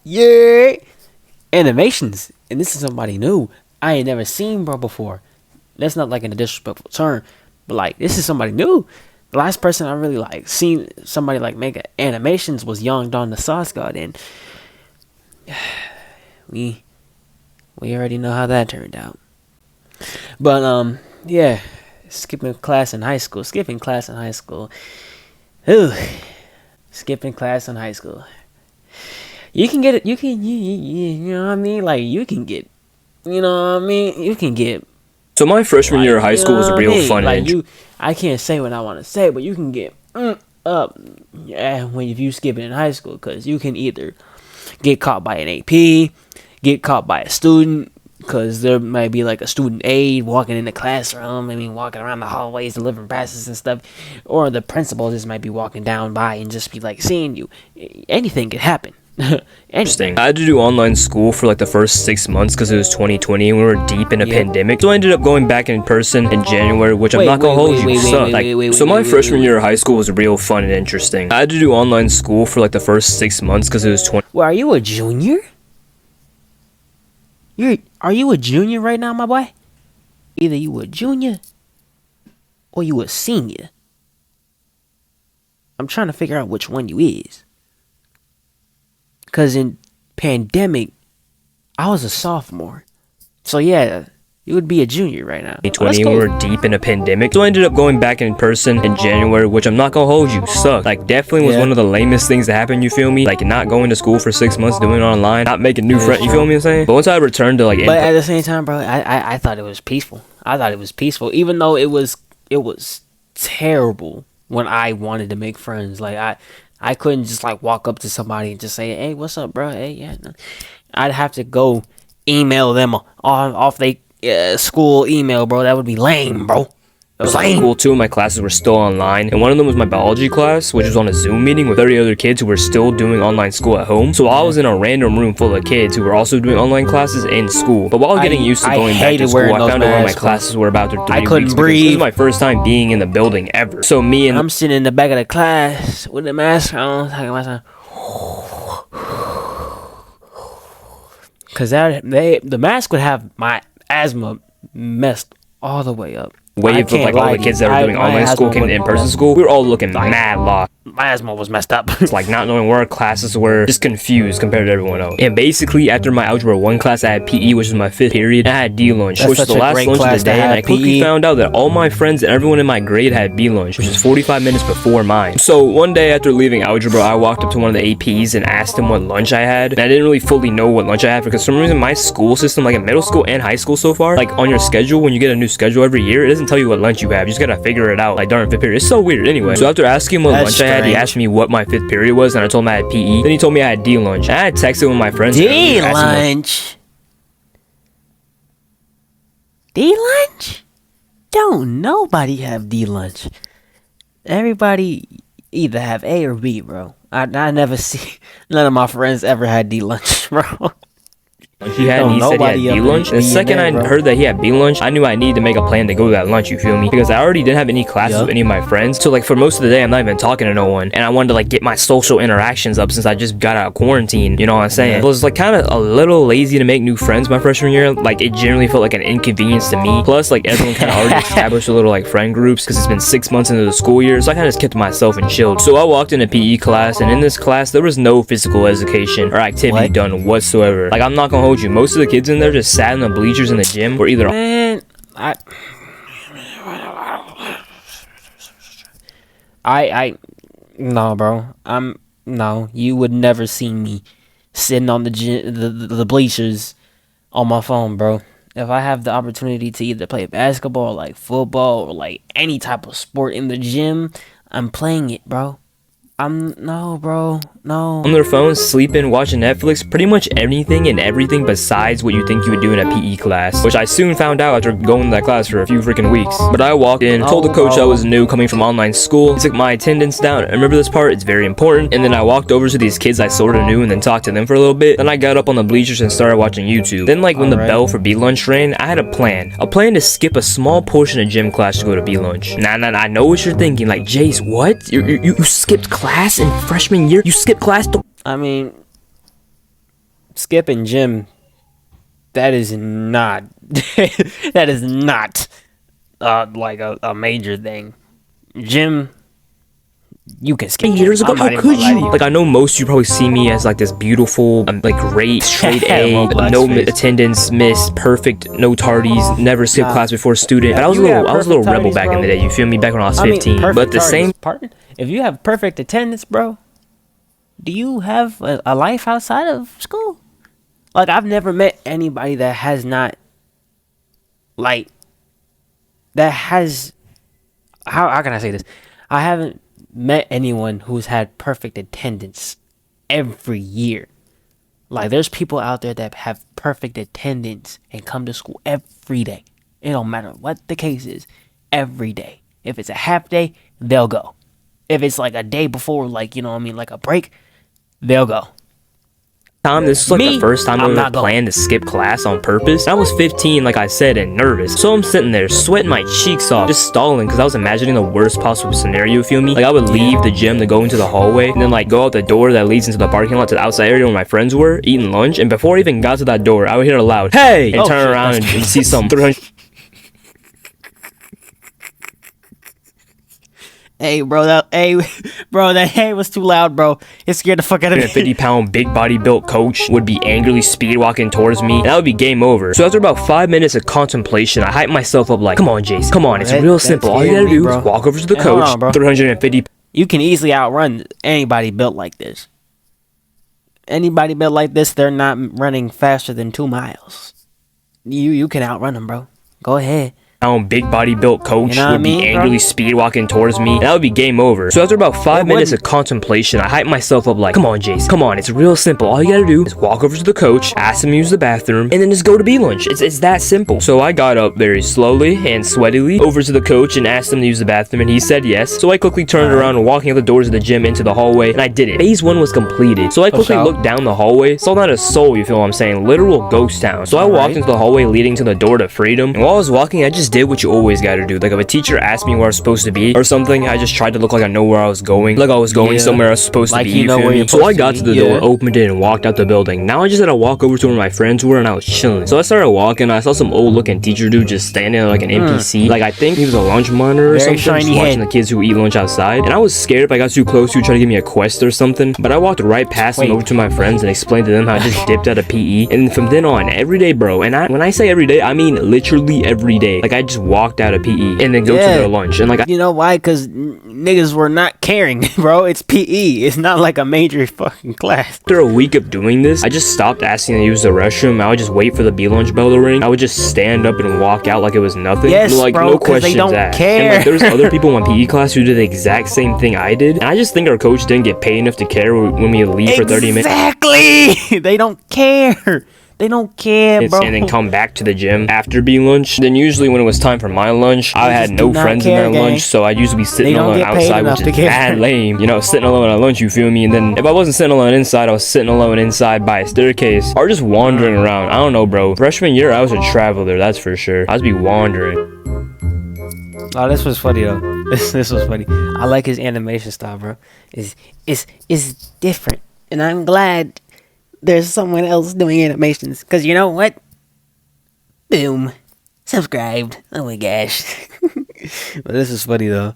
Yeah, animations, and this is somebody new I ain't never seen, bro, before. That's not like in a disrespectful term, but like this is somebody new. The last person I really like seen somebody like make animations was Young Don the Sauce God, and we already know how that turned out. But yeah, skipping class in high school. Ooh, skipping class in high school. You can get it. You know what I mean? Like you can get. You know what I mean? You can get. So my freshman year of high school was real fun. Like I can't say what I want to say, but you can get up when if you skip it in high school, because you can either get caught by an AP, get caught by a student, because there might be like a student aide walking in the classroom, walking around the hallways delivering passes and stuff, or the principal just might be walking down by and just be like seeing you. Anything could happen. Interesting. I had to do online school for like the first 6 months because it was 2020 and we were deep in a pandemic. So I ended up going back in person in January, which I'm not gonna hold you. So my freshman year of high school was real fun and interesting. I had to do online school for like the first 6 months because it was 20. Well, are you a junior? Are you a junior right now, my boy? Either you a junior or you a senior. I'm trying to figure out which one you is. Because in pandemic, I was a sophomore. So yeah, you would be a junior right now. 2020, we were deep in a pandemic. So I ended up going back in person in January, which I'm not gonna hold you, sucked. Like definitely was one of the lamest things that happened, you feel me? Like not going to school for 6 months, doing it online, not making new friends, you feel me what I'm saying? But once I returned to like... But at the same time, bro, I thought it was peaceful. Even though it was terrible when I wanted to make friends. Like I couldn't just like walk up to somebody and just say, "Hey, what's up, bro?" Hey, yeah. I'd have to go email them off they school email, bro. That would be lame, bro. It was lame. Cool. 2 of my classes were still online, and one of them was my biology class, which was on a Zoom meeting with 30 other kids who were still doing online school at home. So I was in a random room full of kids who were also doing online classes in school. But while getting used to going back to school, I found out when my classes were about to 3 weeks. I couldn't breathe. This was my first time being in the building ever. So I'm sitting in the back of the class with the mask on, talking about something. Cause the mask would have my asthma messed all the way up. Wave of like all the kids that were doing online school came to in-person school. We were all looking mad lost. My asthma was messed up. It's like not knowing where our classes were, just confused compared to everyone else. And basically, after my Algebra 1 class, I had PE, which was my 5th period. I had D lunch, which was the last lunch of the day, and I quickly found out that all my friends and everyone in my grade had B lunch, which was 45 minutes before mine. So one day after leaving Algebra, I walked up to one of the APs and asked him what lunch I had. And I didn't really fully know what lunch I had because for some reason my school system, like in middle school and high school so far, like on your schedule, when you get a new schedule every year, it doesn't tell you what lunch you have. You just gotta figure it out like during 5th period. It's so weird. Anyway, so after asking him what lunch I had, he asked me what my 5th period was, and I told him I had PE. Then he told me I had D lunch. I had texted with my friends. D lunch? D lunch? Don't nobody have D lunch. Everybody either have A or B, bro. I never see none of my friends ever had D lunch, bro. He said he had B lunch. The second I heard that he had B lunch, I knew I needed to make a plan to go to that lunch, you feel me? Because I already didn't have any classes with any of my friends. So like for most of the day, I'm not even talking to no one. And I wanted to like get my social interactions up since I just got out of quarantine. You know what I'm saying? I was like kind of a little lazy to make new friends my freshman year. Like it generally felt like an inconvenience to me. Plus like everyone kind of already established a little like friend groups because it's been 6 months into the school year. So I kind of just kept to myself and chilled. So I walked into PE class, and in this class, there was no physical education or activity done whatsoever. Like I'm not gonna hold you. Most of the kids in there just sat in the bleachers in the gym or either... Man, no, bro. No, you would never see me sitting on the bleachers on my phone, bro. If I have the opportunity to either play basketball or like football or like any type of sport in the gym, I'm playing it, bro. No, bro. No. On their phones, sleeping, watching Netflix, pretty much anything and everything besides what you think you would do in a PE class, which I soon found out after going to that class for a few freaking weeks. But I walked in, told the coach I was new coming from online school, he took my attendance down. Remember this part? It's very important. And then I walked over to these kids I sort of knew and then talked to them for a little bit. Then I got up on the bleachers and started watching YouTube. Then like when the bell for B lunch rang, I had a plan to skip a small portion of gym class to go to B lunch. Nah, I know what you're thinking, like, Jace, what? You skipped class in freshman year? You skipped class? I mean, skipping gym, that is not that is not like a major thing. Gym, you can skip years ago, how could you? Like, I know most of you probably see me as like this beautiful, like great straight A, no attendance missed, perfect, no tardies, never skip class before student. But I was a little rebel back in the day. You feel me? Back when I was 15. But the same. Pardon? If you have perfect attendance, bro, do you have a life outside of school? Like, I've never met anybody that has not, like, that has. How can I say this? I haven't met anyone who's had perfect attendance every year. Like, there's people out there that have perfect attendance and come to school every day. It don't matter what the case is, every day. If it's a half day, they'll go. If it's like a day before, like, you know what I mean, like a break, they'll go. This was like the first time I ever planned to skip class on purpose. I was 15, like I said, and nervous. So I'm sitting there, sweating my cheeks off, just stalling, because I was imagining the worst possible scenario, you feel me? Like, I would leave the gym to go into the hallway, and then like go out the door that leads into the parking lot to the outside area where my friends were, eating lunch, and before I even got to that door, I would hear a loud, "Hey!" and turn around and see some 300... Hey, bro, that hey was too loud, bro. It scared the fuck out of me. A 50-pound, big body built coach would be angrily speed walking towards me, and that would be game over. So after about 5 minutes of contemplation, I hyped myself up like, "Come on, Jace, come on, it's real simple. All you gotta do is walk over to the coach, 350." You can easily outrun anybody built like this. Anybody built like this, they're not running faster than 2 miles. You can outrun them, bro. Go ahead. Big body built coach would be angrily speed walking towards me, and that would be game over. So after about 5 minutes of contemplation, I hyped myself up like, "Come on, Jace, come on, it's real simple. All you gotta do is walk over to the coach, ask him to use the bathroom, and then just go to B-lunch. It's that simple." So I got up very slowly and sweatily over to the coach and asked him to use the bathroom, and he said yes. So I quickly turned around and walking out the doors of the gym into the hallway, and I did it. Phase 1 was completed. So I quickly looked down the hallway, saw not a soul, you feel what I'm saying? Literal ghost town. So I walked into the hallway leading to the door to freedom, and while I was walking, I just did what you always gotta do. Like, if a teacher asked me where I was supposed to be or something, I just tried to look like I know where I was going, like I was going somewhere I was supposed to be. You feel me? So I got to the door, opened it, and walked out the building. Now I just had to walk over to where my friends were, and I was chilling. So I started walking. I saw some old looking teacher dude just standing there like an NPC. Like, I think he was a lunch monitor or something, just watching the kids who eat lunch outside. And I was scared if I got too close to try to give me a quest or something, but I walked right past him over to my friends and explained to them how I just dipped out of PE. And from then on, every day, bro, and when I say every day, I mean literally every day. Like, I just walked out of PE and then go to their lunch. And like, you know why? Because niggas were not caring, bro. It's PE. It's not like a major fucking class. After a week of doing this, I just stopped asking to use the restroom. I would just wait for the B-lunch bell to ring. I would just stand up and walk out like it was nothing. Yes, like, bro, no questions they don't asked. care. And like, there's other people in PE class who did the exact same thing I did. And I just think our coach didn't get paid enough to care when we leave for 30 minutes. Exactly. They don't care. They don't care, bro. And then come back to the gym after B-lunch. Then usually when it was time for my lunch, I had no friends in their lunch, so I'd usually be sitting alone outside, which is mad lame. You know, sitting alone at lunch, you feel me? And then if I wasn't sitting alone inside, I was sitting alone inside by a staircase or just wandering around. I don't know, bro. Freshman year, I was a traveler, that's for sure. I was be wandering. Oh, this was funny though. This was funny. I like his animation style, bro. It's different, and I'm glad there's someone else doing animations, because you know what? Boom. Subscribed. Oh my gosh. But this is funny though.